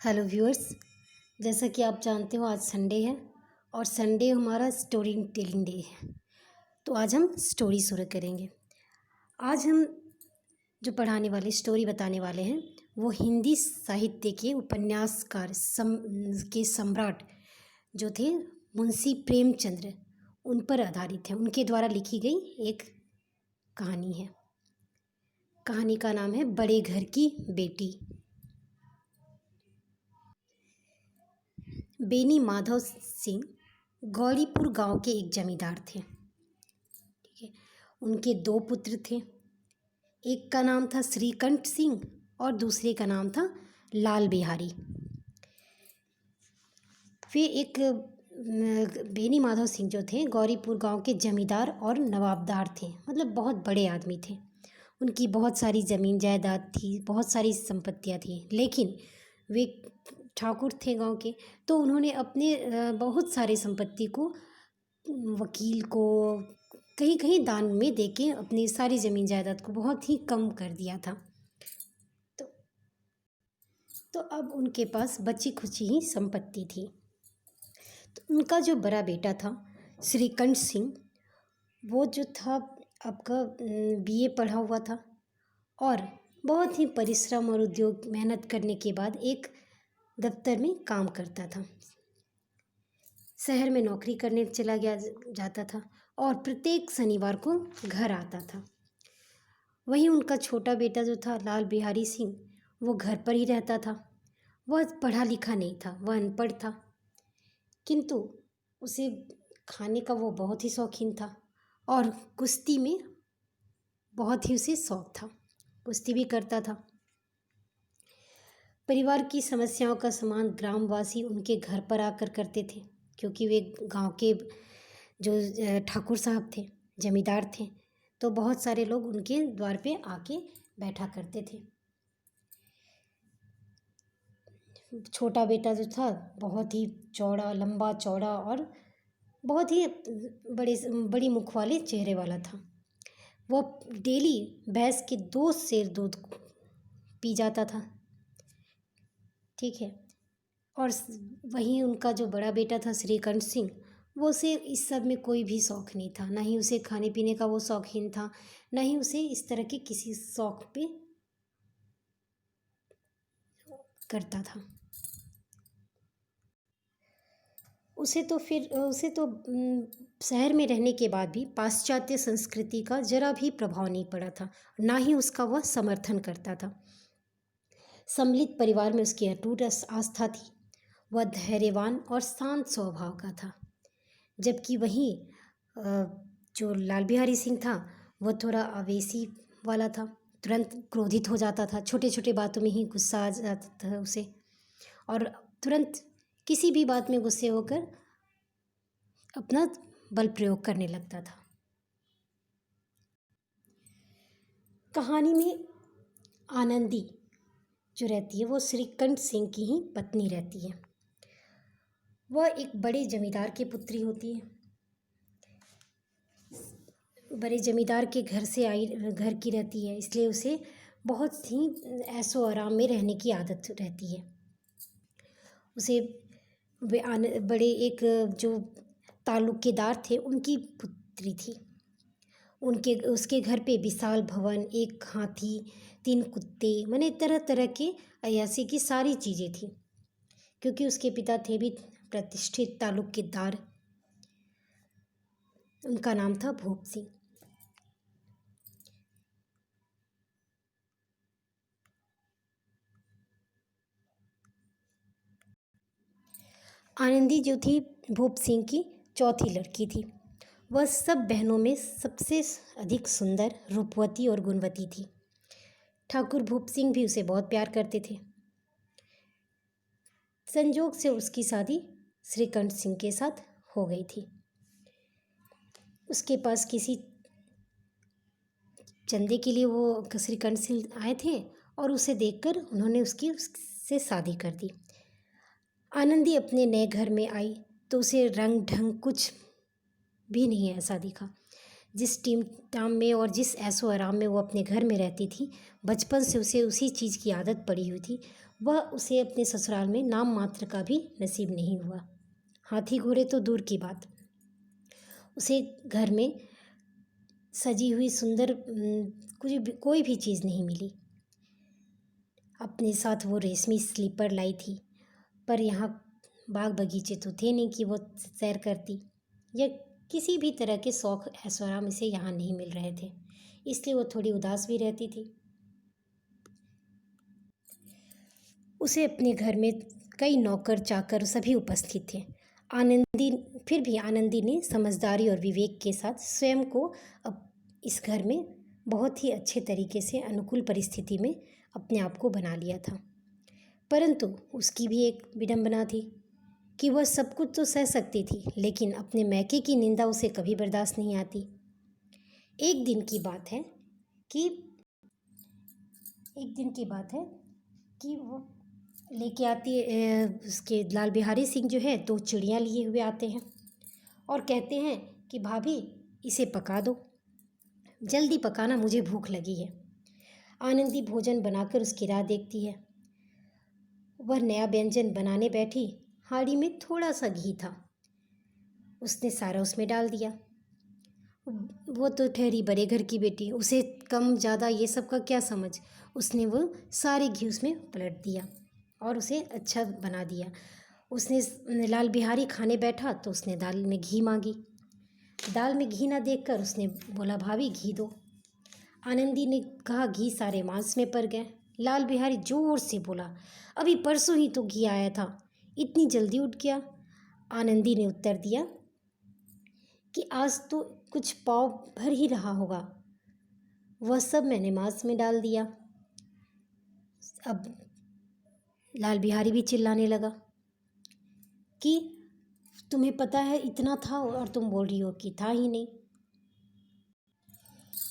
Hello viewers. जैसा कि आप जानते हो आज संडे है और संडे हमारा स्टोरी टेलिंग डे है। तो आज हम स्टोरी शुरू करेंगे। आज हम जो पढ़ाने वाले स्टोरी बताने वाले हैं वो हिंदी साहित्य के उपन्यासकार के सम्राट जो थे मुंशी प्रेमचंद्र, उन पर आधारित है। उनके द्वारा लिखी गई एक कहानी है। कहानी का नाम है बड़े घर की बेटी। बेनी माधव सिंह गौरीपुर गांव के एक जमींदार थे। ठीक है, उनके दो पुत्र थे। एक का नाम था श्रीकंठ सिंह और दूसरे का नाम था लाल बिहारी। वे एक बेनी माधव सिंह जो थे गौरीपुर गांव के जमींदार और नवाबदार थे, मतलब बहुत बड़े आदमी थे। उनकी बहुत सारी ज़मीन जायदाद थी, बहुत सारी संपत्तियां थी, लेकिन वे ठाकुर थे गांव के। तो उन्होंने अपने बहुत सारे संपत्ति को वकील को कहीं कहीं दान में देके अपनी सारी ज़मीन जायदाद को बहुत ही कम कर दिया था। तो अब उनके पास बची खुची ही संपत्ति थी। तो उनका जो बड़ा बेटा था श्रीकंठ सिंह, वो जो था आपका बीए पढ़ा हुआ था और बहुत ही परिश्रम और उद्योग मेहनत करने के बाद एक दफ्तर में काम करता था। शहर में नौकरी करने चला जाता था और प्रत्येक शनिवार को घर आता था। वहीं उनका छोटा बेटा जो था लाल बिहारी सिंह, वो घर पर ही रहता था। वह पढ़ा लिखा नहीं था, वह अनपढ़ था, किंतु उसे खाने का वो बहुत ही शौकीन था और कुश्ती में बहुत ही उसे शौक था, कुश्ती भी करता था। परिवार की समस्याओं का समाधान ग्रामवासी उनके घर पर आकर करते थे, क्योंकि वे गांव के जो ठाकुर साहब थे, जमींदार थे, तो बहुत सारे लोग उनके द्वार पे आके बैठा करते थे। छोटा बेटा जो था बहुत ही चौड़ा, लंबा चौड़ा और बहुत ही बड़ी मुख वाले चेहरे वाला था। वो डेली भैंस के 2 सेर दूध पी जाता था। ठीक है, और वहीं उनका जो बड़ा बेटा था श्रीकंठ सिंह, वो उसे इस सब में कोई भी शौक़ नहीं था, ना ही उसे खाने पीने का वो शौकीन था, ना ही उसे इस तरह के किसी शौक़ पे करता था। उसे तो शहर में रहने के बाद भी पाश्चात्य संस्कृति का जरा भी प्रभाव नहीं पड़ा था, ना ही उसका वह समर्थन करता था। सम्मिलित परिवार में उसकी अटूट आस्था थी। वह धैर्यवान और शांत स्वभाव का था, जबकि वहीं जो लाल बिहारी सिंह था वह थोड़ा आवेशी वाला था, तुरंत क्रोधित हो जाता था, छोटे छोटे बातों में ही गुस्सा आ जाता था उसे, और तुरंत किसी भी बात में गुस्से होकर अपना बल प्रयोग करने लगता था। कहानी में आनंदी जो रहती है वो श्रीकंठ सिंह की ही पत्नी रहती है। वह एक बड़े जमींदार की पुत्री होती है। बड़े जमींदार के घर की रहती है, इसलिए उसे बहुत ही ऐशो आराम में रहने की आदत रहती है। उसे बड़े एक जो तालुकेदार थे उनकी पुत्री थी। उसके घर पे विशाल भवन, एक हाथी, 3 कुत्ते, माने तरह तरह के अय्यासी की सारी चीज़ें थी, क्योंकि उसके पिता थे भी प्रतिष्ठित तालुकेदार। उनका नाम था भूप सिंह। आनंदी जो थी भूप सिंह की चौथी लड़की थी। वह सब बहनों में सबसे अधिक सुंदर, रूपवती और गुणवती थी। ठाकुर भूप सिंह भी उसे बहुत प्यार करते थे। संजोग से उसकी शादी श्रीकंठ सिंह के साथ हो गई थी। उसके पास किसी चंदे के लिए वो श्रीकंठ सिंह आए थे और उसे देखकर उन्होंने उससे शादी कर दी। आनंदी अपने नए घर में आई तो उसे रंग ढंग कुछ भी नहीं ऐसा दिखा। जिस टीम टाम में और जिस ऐशो आराम में वो अपने घर में रहती थी, बचपन से उसे उसी चीज़ की आदत पड़ी हुई थी, वह उसे अपने ससुराल में नाम मात्र का भी नसीब नहीं हुआ। हाथी घोड़े तो दूर की बात, उसे घर में सजी हुई सुंदर कोई भी चीज़ नहीं मिली। अपने साथ वो रेशमी स्लीपर लाई थी, पर यहाँ बाग बगीचे तो थे नहीं कि वो सैर करती, या किसी भी तरह के शौक ऐश्वर्या इसे यहाँ नहीं मिल रहे थे, इसलिए वो थोड़ी उदास भी रहती थी। उसे अपने घर में कई नौकर चाकर सभी उपस्थित थे। फिर भी आनंदी ने समझदारी और विवेक के साथ स्वयं को अब इस घर में बहुत ही अच्छे तरीके से अनुकूल परिस्थिति में अपने आप को बना लिया था। परंतु उसकी भी एक विडंबना थी कि वह सब कुछ तो सह सकती थी, लेकिन अपने मैके की निंदा उसे कभी बर्दाश्त नहीं आती। एक दिन की बात है कि वो लेके आती उसके लाल बिहारी सिंह जो है 2 चिड़ियाँ लिए हुए आते हैं और कहते हैं कि भाभी इसे पका दो, जल्दी पकाना, मुझे भूख लगी है। आनंदी भोजन बनाकर उसकी राह देखती है। वह नया व्यंजन बनाने बैठी, हांडी में थोड़ा सा घी था, उसने सारा उसमें डाल दिया। वो तो ठहरी बड़े घर की बेटी, उसे कम ज़्यादा ये सब का क्या समझ। उसने वो सारे घी उसमें पलट दिया और उसे अच्छा बना दिया। उसने लाल बिहारी खाने बैठा तो उसने दाल में घी मांगी। दाल में घी ना देखकर उसने बोला भाभी घी दो। आनंदी ने कहा घी सारे मांस में पड़ गए। लाल बिहारी जोर से बोला अभी परसों ही तो घी आया था, इतनी जल्दी उठ गया। आनंदी ने उत्तर दिया कि आज तो कुछ पाव भर ही रहा होगा, वह सब मैंने मांस में डाल दिया। अब लाल बिहारी भी चिल्लाने लगा कि तुम्हें पता है इतना था और तुम बोल रही हो कि था ही नहीं।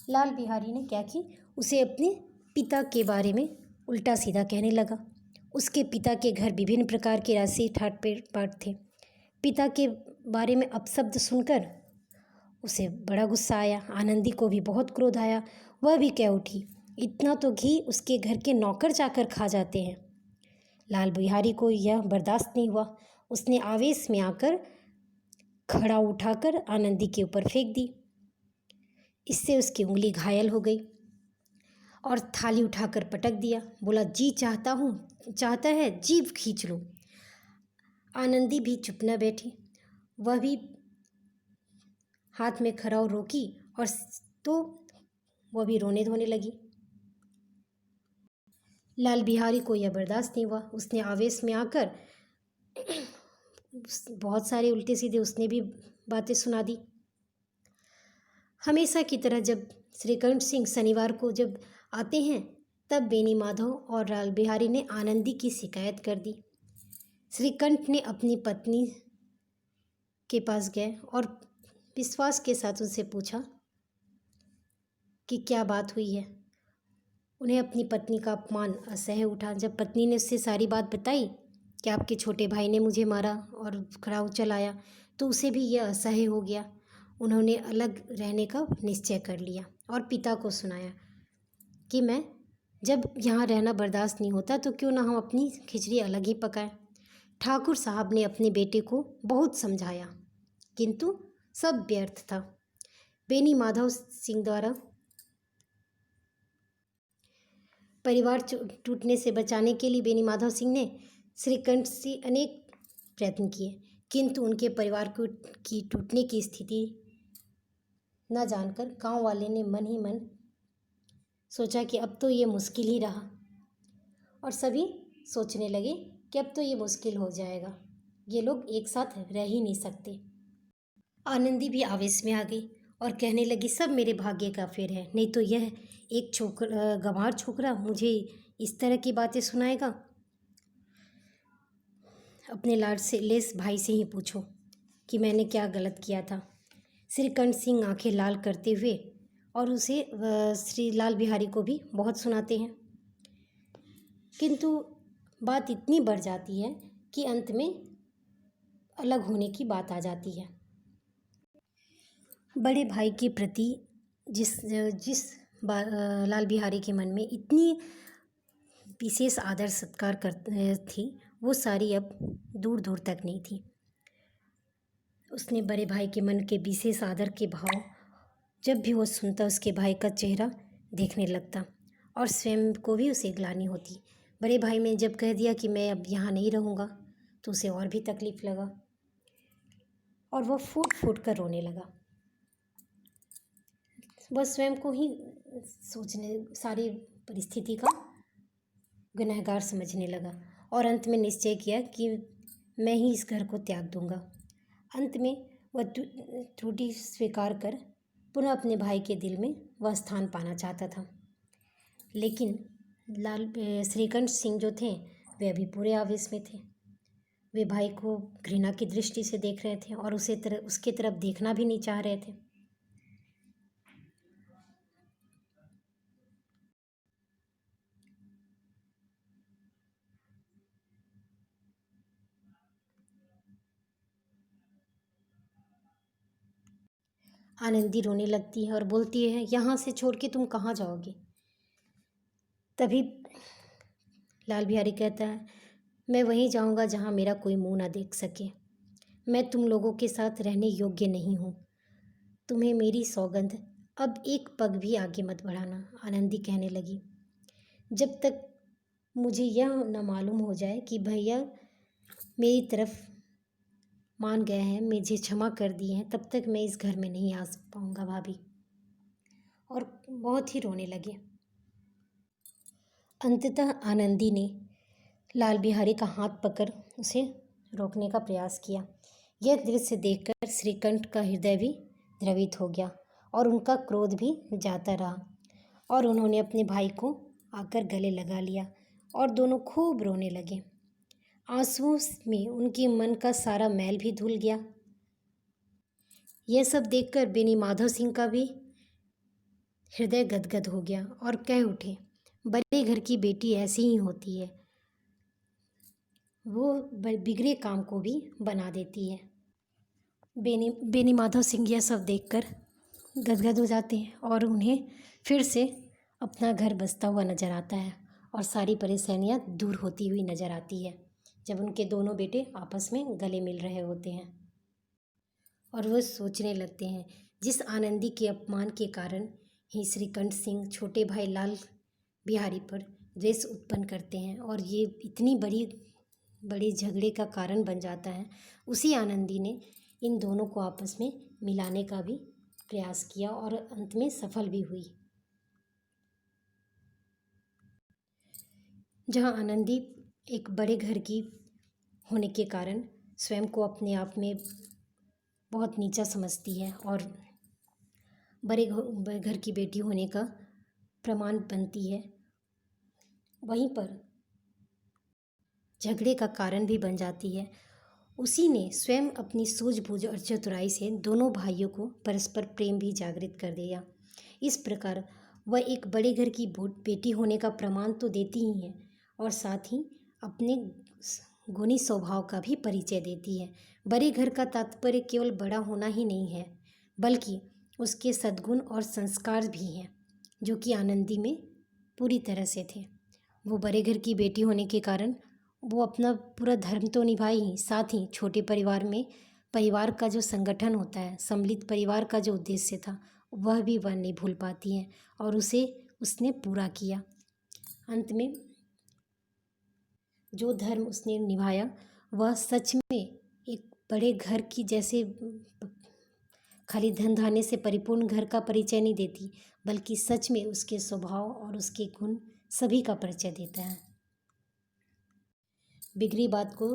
लाल बिहारी ने क्या कि उसे अपने पिता के बारे में उल्टा सीधा कहने लगा। उसके पिता के घर विभिन्न प्रकार के राशि ठाट पाट थे। पिता के बारे में अपशब्द सुनकर उसे बड़ा गुस्सा आया। आनंदी को भी बहुत क्रोध आया। वह भी कह उठी इतना तो घी उसके घर के नौकर चाकर खा जाते हैं। लाल बिहारी को यह बर्दाश्त नहीं हुआ। उसने आवेश में आकर खड़ा उठाकर आनंदी के ऊपर फेंक दी। इससे उसकी उंगली घायल हो गई और थाली उठाकर पटक दिया। बोला जी चाहता है जीभ खींच लो। आनंदी भी चुप न बैठी, वह भी हाथ में खराउ रोकी और तो वह भी रोने धोने लगी। लाल बिहारी को यह बर्दाश्त नहीं हुआ। उसने आवेश में आकर बहुत सारे उल्टे सीधे उसने भी बातें सुना दी। हमेशा की तरह जब श्रीकंठ सिंह शनिवार को जब आते हैं तब बेनी माधव और लाल बिहारी ने आनंदी की शिकायत कर दी। श्रीकंठ ने अपनी पत्नी के पास गए और विश्वास के साथ उनसे पूछा कि क्या बात हुई है। उन्हें अपनी पत्नी का अपमान असह्य उठा। जब पत्नी ने उससे सारी बात बताई कि आपके छोटे भाई ने मुझे मारा और खड़ाऊ चलाया, तो उसे भी यह असह्य हो गया। उन्होंने अलग रहने का निश्चय कर लिया और पिता को सुनाया कि मैं जब यहाँ रहना बर्दाश्त नहीं होता तो क्यों ना हम अपनी खिचड़ी अलग ही पकाएं। ठाकुर साहब ने अपने बेटे को बहुत समझाया, किंतु सब व्यर्थ था। बेनी माधव सिंह द्वारा परिवार टूटने से बचाने के लिए बेनी माधव सिंह ने श्रीकंठ से अनेक प्रयत्न किए, किंतु उनके परिवार की टूटने की स्थिति न जानकर गांव वाले ने मन ही मन सोचा कि अब तो ये मुश्किल ही रहा, और सभी सोचने लगे कि अब तो ये मुश्किल हो जाएगा, ये लोग एक साथ रह ही नहीं सकते। आनंदी भी आवेश में आ गई और कहने लगी सब मेरे भाग्य का फेर है, नहीं तो यह एक गंवार छोकरा मुझे इस तरह की बातें सुनाएगा। अपने लाड से लेस भाई से ही पूछो कि मैंने क्या गलत किया था। श्रीकंठ सिंह आंखें लाल करते हुए और उसे श्री लाल बिहारी को भी बहुत सुनाते हैं, किंतु बात इतनी बढ़ जाती है कि अंत में अलग होने की बात आ जाती है। बड़े भाई के प्रति जिस लाल बिहारी के मन में इतनी विशेष आदर सत्कार कर थी, वो सारी अब दूर दूर तक नहीं थी। उसने बड़े भाई के मन के विशेष आदर के भाव जब भी वो सुनता उसके भाई का चेहरा देखने लगता और स्वयं को भी उसे ग्लानि होती। बड़े भाई ने जब कह दिया कि मैं अब यहाँ नहीं रहूँगा तो उसे और भी तकलीफ़ लगा और वह फूट फूट कर रोने लगा। वह स्वयं को ही सोचने सारी परिस्थिति का गुनहगार समझने लगा और अंत में निश्चय किया कि मैं ही इस घर को त्याग दूंगा। अंत में वह त्रुटि स्वीकार कर पुनः अपने भाई के दिल में वह स्थान पाना चाहता था। लेकिन श्रीकंठ सिंह जो थे वे अभी पूरे आवेश में थे। वे भाई को घृणा की दृष्टि से देख रहे थे और उसके तरफ देखना भी नहीं चाह रहे थे। आनंदी रोने लगती है और बोलती है, यहाँ से छोड़ के तुम कहाँ जाओगे? तभी लाल बिहारी कहता है, मैं वहीं जाऊँगा जहाँ मेरा कोई मुंह ना देख सके। मैं तुम लोगों के साथ रहने योग्य नहीं हूँ। तुम्हें मेरी सौगंध, अब एक पग भी आगे मत बढ़ाना। आनंदी कहने लगी, जब तक मुझे यह न मालूम हो जाए कि भैया मेरी तरफ मान गए हैं, मुझे क्षमा कर दिए हैं, तब तक मैं इस घर में नहीं आ पाऊँगा भाभी। और बहुत ही रोने लगे। अंततः आनंदी ने लाल बिहारी का हाथ पकड़ उसे रोकने का प्रयास किया। यह दृश्य देखकर श्रीकंठ का हृदय भी द्रवित हो गया और उनका क्रोध भी जाता रहा और उन्होंने अपने भाई को आकर गले लगा लिया और दोनों खूब रोने लगे। आंसुओं में उनके मन का सारा मैल भी धुल गया। यह सब देखकर बेनी माधव सिंह का भी हृदय गदगद हो गया और कह उठे, बड़े घर की बेटी ऐसी ही होती है, वो बिगड़े काम को भी बना देती है। बेनी माधव सिंह यह सब देखकर गदगद हो जाते हैं और उन्हें फिर से अपना घर बसता हुआ नजर आता है और सारी परेशानियां दूर होती हुई नजर आती है जब उनके दोनों बेटे आपस में गले मिल रहे होते हैं। और वो सोचने लगते हैं, जिस आनंदी के अपमान के कारण ही श्रीकंठ सिंह छोटे भाई लाल बिहारी पर द्वेष उत्पन्न करते हैं और ये इतनी बड़ी झगड़े का कारण बन जाता है, उसी आनंदी ने इन दोनों को आपस में मिलाने का भी प्रयास किया और अंत में सफल भी हुई। जहाँ आनंदी एक बड़े घर की होने के कारण स्वयं को अपने आप में बहुत नीचा समझती है और बड़े घर की बेटी होने का प्रमाण बनती है, वहीं पर झगड़े का कारण भी बन जाती है। उसी ने स्वयं अपनी सूझबूझ और चतुराई से दोनों भाइयों को परस्पर प्रेम भी जागृत कर दिया। इस प्रकार वह एक बड़े घर की बेटी होने का प्रमाण तो देती ही है और साथ ही अपने गुणी स्वभाव का भी परिचय देती है। बड़े घर का तात्पर्य केवल बड़ा होना ही नहीं है, बल्कि उसके सद्गुण और संस्कार भी हैं, जो कि आनंदी में पूरी तरह से थे। वो बड़े घर की बेटी होने के कारण वो अपना पूरा धर्म तो निभाई ही, साथ ही छोटे परिवार में परिवार का जो संगठन होता है, सम्मिलित परिवार का जो उद्देश्य था, वह भी वह नहीं भूल पाती हैं और उसे उसने पूरा किया। अंत में जो धर्म उसने निभाया वह सच में एक बड़े घर की जैसे खाली धन धान्य से परिपूर्ण घर का परिचय नहीं देती, बल्कि सच में उसके स्वभाव और उसके गुण सभी का परिचय देता है। बिगड़ी बात को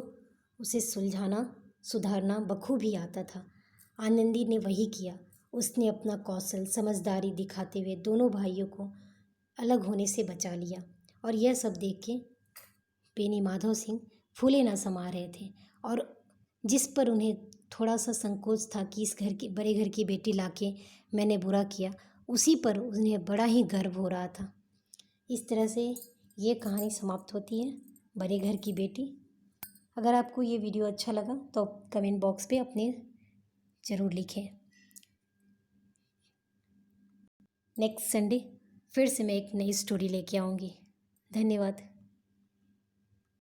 उसे सुलझाना सुधारना बखूबी आता था। आनंदी ने वही किया। उसने अपना कौशल समझदारी दिखाते हुए दोनों भाइयों को अलग होने से बचा लिया और यह सब देख के बेनी माधव सिंह फूले न समा रहे थे और जिस पर उन्हें थोड़ा सा संकोच था कि इस घर की बड़े घर की बेटी लाके मैंने बुरा किया, उसी पर उन्हें बड़ा ही गर्व हो रहा था। इस तरह से ये कहानी समाप्त होती है, बड़े घर की बेटी। अगर आपको ये वीडियो अच्छा लगा तो कमेंट बॉक्स पे अपने ज़रूर लिखें। नेक्स्ट संडे फिर से मैं एक नई स्टोरी लेके आऊँगी। धन्यवाद।